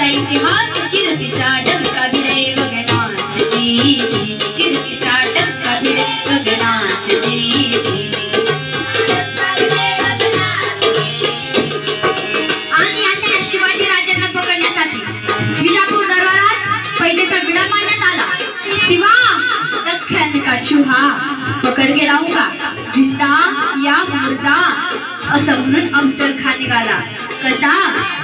इतिहास कीर्तीचा डंका भिडे गगनास जी जी कीर्तीचा डंका भिडे गगनास जी जी आणि अशा शिवाजी राजांना पकडण्यासाठी विजापूर दरबारात पहिले तगडा मांडण्यात आला। शिवा दख्खन का चूहा पकड के लाऊंगा जिंदा या मुर्दा असं म्हणून अफजल खान निघाला। कसा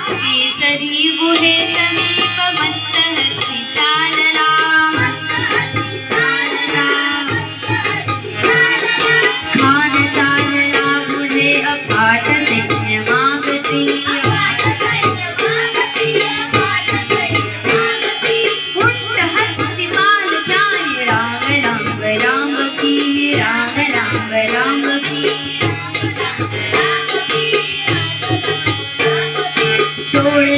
केसरी गुहे समीप मंत हत्ती चालला खान चालला पुढे अफाट सैन्य मागती उंट हत्ती माल जाई रांग लांब लांब की रांग लांब लांब की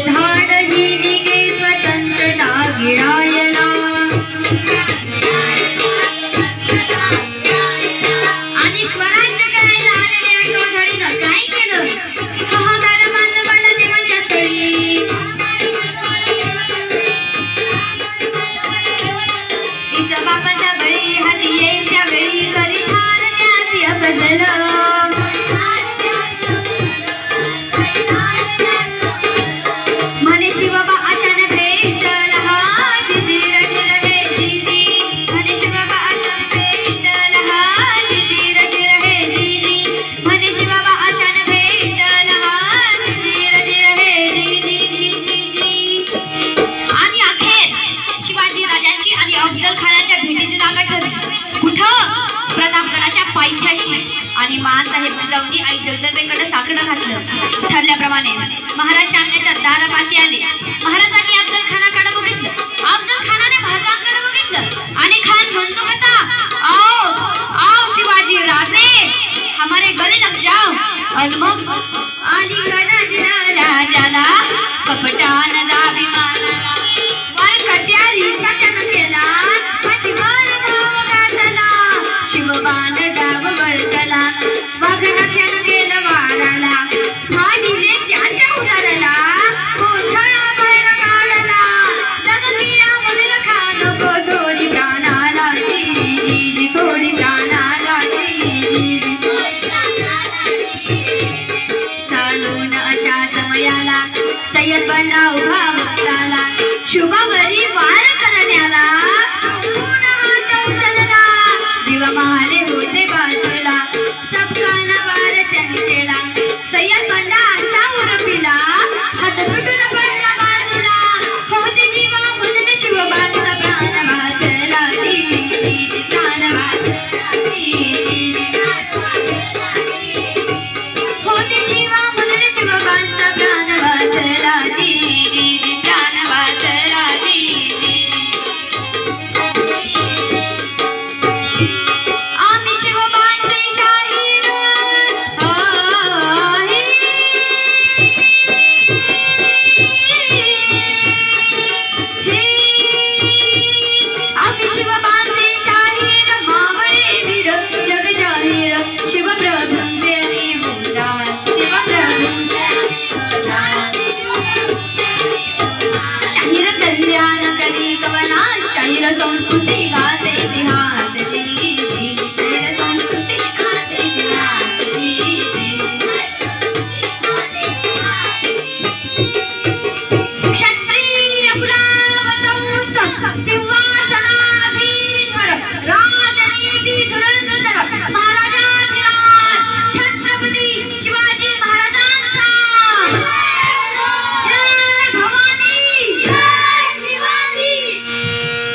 धाड ही निघे स्वतंत्रता गिरायला आणि स्वराज्य करायला आलेल्या आठवधडीनं काय केलं? हाहाकार माजवाला देवांच्या स्थळी बापाचा बळी हाती येईल त्यावेळी करी ठार त्यासी अफजल आणि मासाहेब जिजाऊंनी आई जगदंबेकडे साकडं घातलं। ठरल्याप्रमाणे महाराज सामन्याच्या दारापाशी आले। महाराजांनी अफजल खानाकडे बघितलं। अफजल खानाने महाराजांकडे बघितलं आणि खान म्हणतो कसा, आओ आओ शिवाजी राजे हमारे गले लग जाओ। और मग आली गणा दिला राजाला कपटान दाबी